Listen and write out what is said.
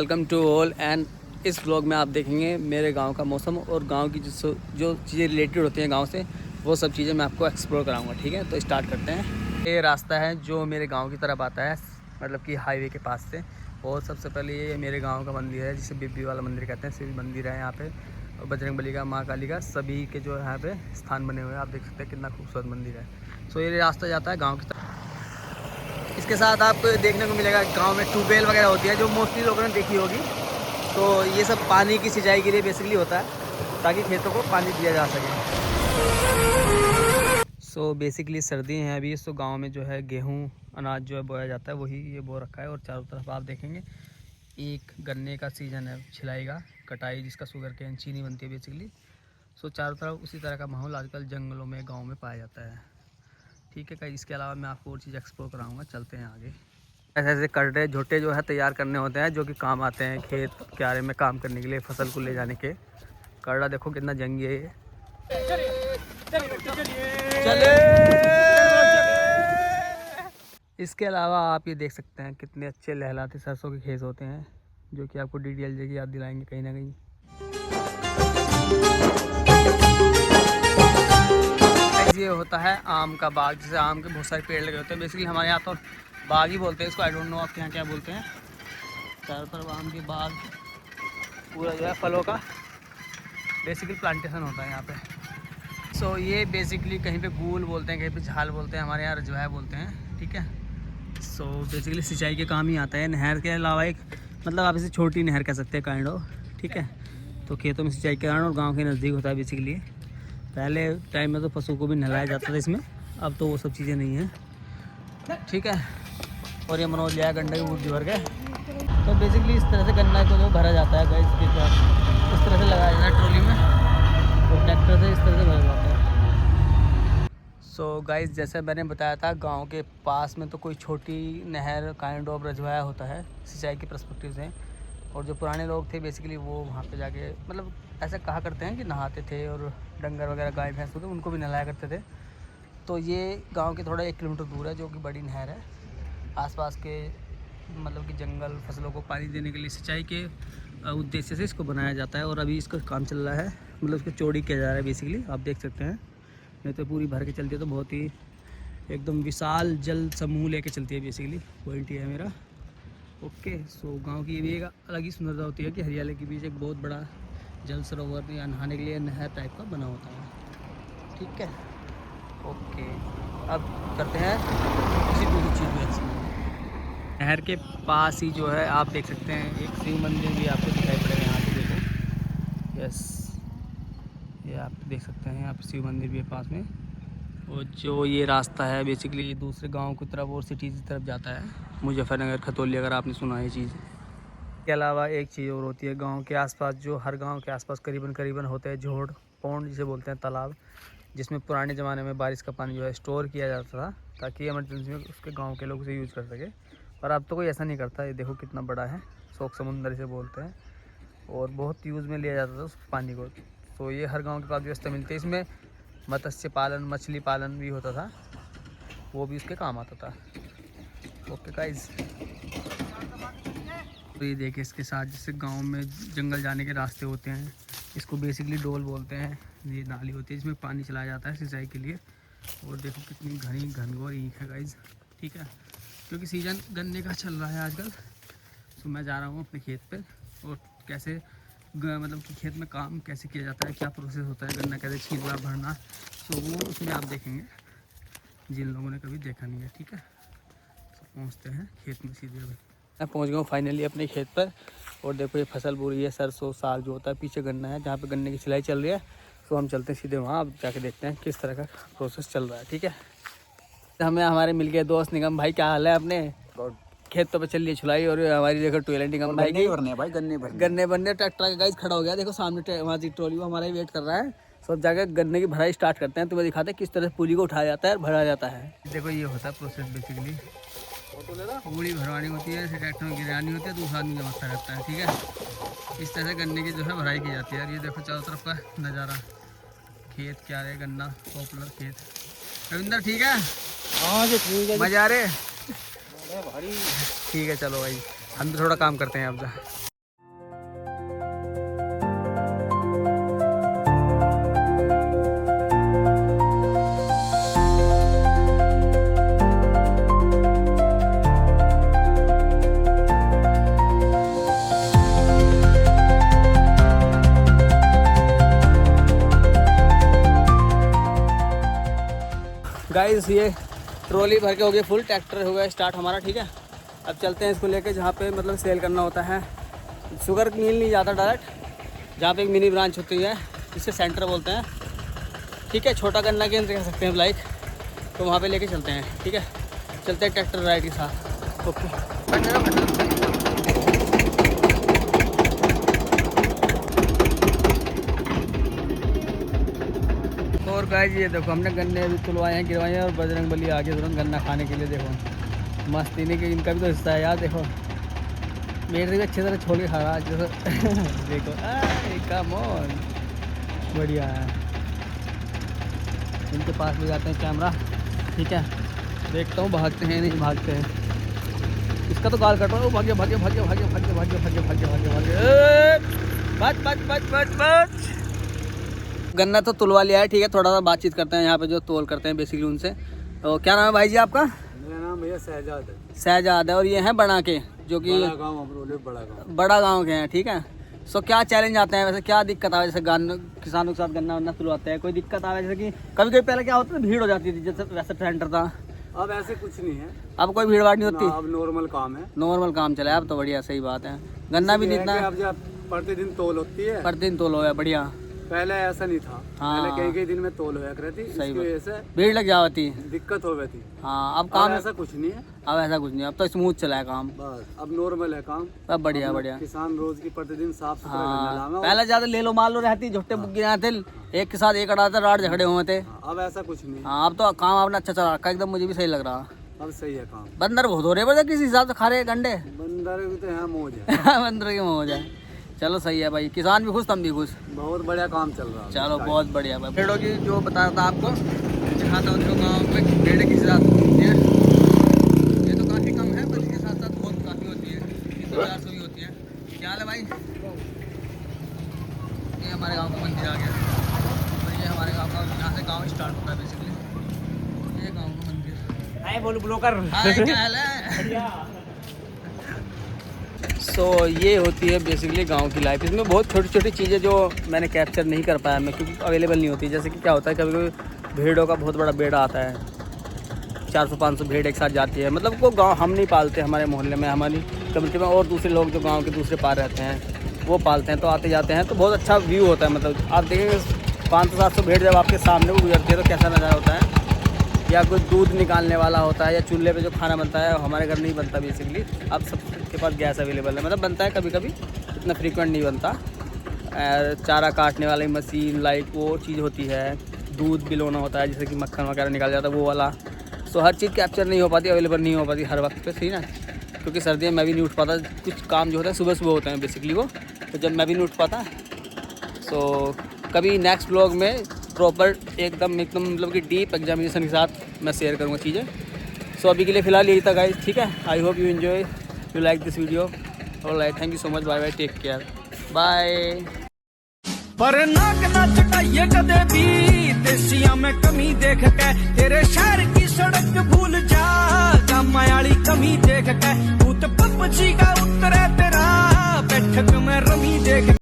Welcome to all and इस vlog में आप देखेंगे मेरे गांव का मौसम और गांव की जो चीज़ें रिलेटेड होती हैं गांव से, वो सब चीज़ें मैं आपको एक्सप्लोर कराऊंगा। ठीक है, तो स्टार्ट करते हैं। ये रास्ता है जो मेरे गांव की तरफ आता है, मतलब कि हाईवे के पास से। और सबसे पहले ये मेरे गाँव का मंदिर है जिसे बिब्बी वाला मंदिर कहते हैं। शिव मंदिर है यहाँ पे, और बजरंगबली का, माँ काली का, सभी के जो यहाँ पे स्थान बने हुए हैं। आप देख सकते हैं कितना खूबसूरत मंदिर है। सो ये रास्ता जाता है गाँव की तरफ। इसके साथ आपको देखने को मिलेगा गांव में ट्यूबवेल वगैरह होती है, जो मोस्टली लोगों ने देखी होगी। तो ये सब पानी की सिंचाई के लिए बेसिकली होता है, ताकि खेतों को पानी दिया जा सके। सो बेसिकली सर्दी हैं अभी, तो गांव में जो है गेहूं अनाज जो है बोया जाता है, वही ये बो रखा है। और चारों तरफ आप देखेंगे एक गन्ने का सीज़न है, छिलाई का, कटाई, जिसका शुगर केन चीनी बनती है बेसिकली। सो चारों तरफ उसी तरह का माहौल आजकल जंगलों में, गाँव में पाया जाता है। ठीक है कहीं, इसके अलावा मैं आपको और चीज़ एक्सप्लोर कराऊंगा। चलते हैं आगे। ऐसे ऐसे कटरे झोटे जो है तैयार करने होते हैं, जो कि काम आते हैं खेत क्यारे में काम करने के लिए, फसल को ले जाने के। करड़ा देखो कितना जंगी है ये। चले। इसके अलावा आप ये देख सकते हैं कितने अच्छे लहलाते सरसों के खेत होते हैं, जो कि आपको DDLJ की याद दिलाएंगे कहीं ना कहीं। ये होता है आम का बाग, जिसे आम के बहुत सारे पेड़ लगे होते हैं। बेसिकली हमारे यहाँ तो बाग ही बोलते हैं इसको, आई डोंट नो आपके यहाँ क्या बोलते हैं। चारों तरफ आम के बाग, पूरा जो है फलों का बेसिकली प्लांटेशन होता है यहाँ पे। सो ये बेसिकली कहीं पे गूल बोलते हैं, कहीं पे झाल बोलते हैं, हमारे यहाँ रजवाया बोलते हैं। ठीक है, सो बेसिकली सिंचाई के काम ही आता है। नहर के अलावा एक, मतलब आप इसे छोटी नहर कह सकते हैं काइंड ऑफ। ठीक है, तो खेतों में सिंचाई के कारण और गाँव के नज़दीक होता है बेसिकली। पहले टाइम में तो पशु को भी नहलाया जाता था इसमें, अब तो वो सब चीज़ें नहीं हैं। ठीक है, और ये मनोज लिया गन्ने की बूटी भर के। तो बेसिकली इस तरह से गन्ना को जो भरा जाता है गाइस, इस तरह से लगाया जाता है ट्रॉली में, और ट्रैक्टर से इस तरह से भरा जाता है। सो गाइस, जैसे मैंने बताया था, गांव के पास में तो कोई छोटी नहर काइंड ऑफ रजवाया होता है सिंचाई के पर्सपेक्टिव से। और जो पुराने लोग थे बेसिकली वो वहाँ पे जाके, मतलब ऐसा कहा करते हैं कि नहाते थे, और डंगर वगैरह गाय भैंस होते उनको भी नहलाया करते थे। तो ये गांव के थोड़ा 1 किलोमीटर दूर है, जो कि बड़ी नहर है। आसपास के मतलब कि जंगल, फसलों को पानी देने के लिए सिंचाई के उद्देश्य से इसको बनाया जाता है। और अभी इसका काम चल रहा है, मतलब इसको चौड़ी किया जा रहा है बेसिकली, आप देख सकते हैं। नहीं तो पूरी भर के चलती है तो बहुत ही एकदम विशाल जल समूह लेके चलती है बेसिकली। पॉइंट ये है मेरा। ओके, सो गांव की ये भी एक अलग ही सुंदरता होती है कि हरियाली के बीच एक बहुत बड़ा जल सरोवर या नहाने के लिए नहर टाइप का बना होता है। ठीक है, ओके, अब करते हैं किसी दूसरी चीज़ में एक्सप्लोर। नहर के पास ही जो है आप देख सकते हैं एक शिव मंदिर भी आपको दिखाई पड़ेगा यहाँ से, देखो। यस, ये आप देख सकते हैं यहाँ पे शिव मंदिर भी है पास में। और जो ये रास्ता है बेसिकली दूसरे गांव की तरफ और सिटीज़ की तरफ जाता है, मुजफ्फरनगर, खतौली, अगर आपने सुना है ये चीज़। के अलावा एक चीज़ और होती है गांव के आसपास, जो हर गांव के आसपास करीबन होते हैं झोड़, पौंड जिसे बोलते हैं, तालाब, जिसमें पुराने ज़माने में बारिश का पानी जो है स्टोर किया जाता था, ताकि इमरजेंसी में उसके गांव के लोग उसे यूज़ कर सके। पर अब तो कोई ऐसा नहीं करता। ये देखो कितना बड़ा है, शोक समुंदर इसे बोलते हैं, और बहुत यूज़ में लिया जाता था उस पानी को। तो ये हर गाँव के पास व्यवस्था मिलती है। इसमें मत्स्य पालन, मछली पालन भी होता था, वो भी उसके काम आता था। ओके गाइस, तो ये देखिए इसके साथ जैसे गांव में जंगल जाने के रास्ते होते हैं, इसको बेसिकली डोल बोलते हैं। ये नाली होती है जिसमें पानी चलाया जाता है सिंचाई के लिए। और देखो कितनी घनी घनघोर ईख है गाइस। ठीक है, क्योंकि सीज़न गन्ने का चल रहा है आजकल। तो मैं जा रहा हूँ अपने खेत पे, और कैसे मतलब कि खेत में काम कैसे किया जाता है, क्या प्रोसेस होता है, गन्ना कैसे छीलना, भरना, तो वो उसमें आप देखेंगे जिन लोगों ने कभी देखा नहीं है। ठीक है, तो पहुँचते हैं खेत में सीधे। अभी मैं पहुँच गया हूँ फाइनली अपने खेत पर, और देखो ये फसल बो रही है, सरसों साग जो होता है, पीछे गन्ना है जहाँ पे गन्ने की सिलाई चल रही है। तो हम चलते हैं सीधे वहाँ, अब जाके देखते हैं किस तरह का प्रोसेस चल रहा है। ठीक है, हमें हमारे मिल गए दोस्त निगम भाई, क्या हाल है अपने? खेतों पे चल रही है छुलाई, और हमारी देखो टॉयलेट निगम भाई की भाई गन्ने बनने। ट्रैक्टर का गाइस खड़ा हो गया, देखो सामने वहाँ की ट्रॉली, वो हमारा ही वेट कर रहा है। सब जाकर गन्ने की भराई स्टार्ट करते हैं, तुम्हें दिखाते हैं किस तरह पूली को उठाया जाता है और भरा जाता है। देखो ये होता है प्रोसेस बेसिकली, पूरी भरवानी होती है, ट्रैक्टर में गिरानी होती है, दूसरा आदमी जमाता रहता है। ठीक है, इस तरह से गन्ने की जो है भराई की जाती है। ये देखो चारों तरफ का नज़ारा, खेत क्या रहे, गन्ना पॉपुलर खेत। रविंदर ठीक है? हाँ जी ठीक है, मजा आ रहे? भारी। ठीक है, चलो भाई हम भी थोड़ा काम करते हैं अब जा। गाइस ये ट्रॉली भर के हो गई फुल, ट्रैक्टर हो गया स्टार्ट हमारा, ठीक है। अब चलते हैं इसको लेके जहाँ पे मतलब सेल करना होता है। शुगर मिल नहीं जाता डायरेक्ट, जहाँ पे एक मिनी ब्रांच होती है, इसे सेंटर बोलते हैं, ठीक है। छोटा गन्ना केंद्र कह सकते हैं लाइक, तो वहाँ पे लेके चलते हैं, ठीक है। चलते हैं ट्रैक्टर राइड के साथ। ओके और गाइस ये देखो हमने गन्ने अभी तुलवाए हैं, गिरवाए हैं, और बजरंग बली आगे तुरंत गन्ना खाने के लिए। देखो मस्ती नहीं कि इनका भी तो हिस्सा है यार। देखो मेरे भी अच्छी तरह छोड़ के खा रहा है जैसे देखो कम ऑन, बढ़िया है। इनके पास ले जाते हैं कैमरा, ठीक है। देखता हूँ भागते हैं नहीं भागते हैं। इसका तो गाल कट रहा है, भाग्य भाग्य भाग्य भाग्य भाग्य भाग्य भाग्य भाग्य भाग्य भाग्य बच बच बच बच बच। गन्ना तो तुलवा लिया है, ठीक है। थोड़ा सा बातचीत करते हैं यहाँ पे जो तोल करते हैं बेसिकली उनसे। तो क्या नाम है भाई जी आपका? मेरा नाम भैया शहजाद है। शहजाद है, और ये हैं बना के जो कि बड़ा गाँव के हैं, ठीक है। सो क्या चैलेंज आते हैं वैसे, क्या दिक्कत आवे जैसे किसानों के साथ गन्ना वन्ना तुलवाते हैं? कोई दिक्कत आवे जैसे कि कभी कभी पहले क्या होता था भीड़ हो जाती थी जैसे वैसे सेंटर था, अब ऐसे कुछ नहीं है, अब कोई भीड़ भाड़ नहीं होती, अब नॉर्मल काम है। नॉर्मल काम चला है अब तो, बढ़िया सही बात है। गन्ना भी नहीं इतना, अब जब प्रतिदिन तोल होती है, प्रतिदिन तोल हो गया, बढ़िया। पहले ऐसा नहीं था, हाँ। पहले कई दिन में तोल होया करती, इसकी वजह से भीड़ लग जाती, दिक्कत हो गई थी। हाँ अब काम ऐसा कुछ नहीं है, अब ऐसा कुछ नहीं, अब तो स्मूथ चला है काम, बस अब नॉर्मल है काम, अब बढ़िया बढ़िया। किसान रोज की प्रतिदिन साफ सुथरा हाँ गन्ना पहले ज्यादा ले लो माल लो रहती, झुट्टे बुग्गी आते एक के साथ एक अड़ाते राड झगड़े हुए थे। अब ऐसा कुछ नहीं। हाँ अब तो काम आपने अच्छा चला रखा, एकदम मुझे भी सही लग रहा। अब सही है काम। बंदर बहुत हो रहे बजे किसी हिसाब से खा रहे गंडे, बंदर की तो यहाँ मौज है। बंदर की मौज है। चलो सही है भाई, किसान भी खुश तुम भी खुश, बहुत बढ़िया काम चल रहा है। चलो बहुत बढ़िया भाई। भेड़ों की जो बता रहा था आपको, जहाँ था उनको गाँव में भेड़ किसी साथ ये तो काफ़ी कम है, पर इसके साथ साथ बहुत काफ़ी होती है, 300-400 भी होती है। क्या हाल है भाई? ये हमारे गाँव का मंदिर आ गया, और ये हमारे गाँव का यहाँ से गाँव स्टार्ट होता है बेसिकली, ये गाँव का मंदिर। हाय बोलो ब्लॉगर, क्या हाल है? सो ये होती है बेसिकली गांव की लाइफ। इसमें बहुत छोटी छोटी चीज़ें जो मैंने कैप्चर नहीं कर पाया मैं, क्योंकि अवेलेबल नहीं होती। जैसे कि क्या होता है कभी कभी भेड़ों का बहुत बड़ा बेड़ा आता है, 400-500 भेड़ एक साथ जाती है। मतलब वो गांव हम नहीं पालते, हमारे मोहल्ले में हमारी कम्युनिटी में और दूसरे लोग जो गांव के दूसरे पार रहते हैं वो पालते हैं, तो आते जाते हैं तो बहुत अच्छा व्यू होता है। मतलब आप देखेंगे 500-700 भेड़ जब आपके सामने वो गुजरती है तो कैसा नज़ारा होता है। या कोई दूध निकालने वाला होता है, या चूल्हे पे जो खाना बनता है, हमारे घर नहीं बनता बेसिकली। अब सबके पास गैस अवेलेबल है, मतलब बनता है कभी कभी, इतना फ्रीक्वेंट नहीं बनता। चारा काटने वाली मशीन लाइक वो चीज़ होती है, दूध बिलोना होता है जैसे कि मक्खन वगैरह निकाल जाता है वो वाला। सो हर चीज़ कैप्चर नहीं हो पाती, अवेलेबल नहीं हो पाती हर वक्त पे, सही ना। क्योंकि सर्दियों में मैं भी नहीं उठ पाता, कुछ काम जो होता है सुबह सुबह होते हैं बेसिकली वो, तो जब मैं भी नहीं उठ पाता। सो कभी नेक्स्ट ब्लॉग में प्रॉपर एकदम मतलब कि डीप एग्जामिनेशन के साथ मैं शेयर करूँगा चीज़ें। सो अभी के लिए फ़िलहाल यही था गाइस, ठीक है। I hope you enjoy, you like this video. Alright, thank you so much, bye bye, take care, bye. पर नाक ना चटाइए कदे भी, देसिया में कमी देख के, तेरे शहर की सड़क भूल जा, कामायाली कमी देख के, भूत पपची का उत्तरे तेरा, बैठक में रमी देख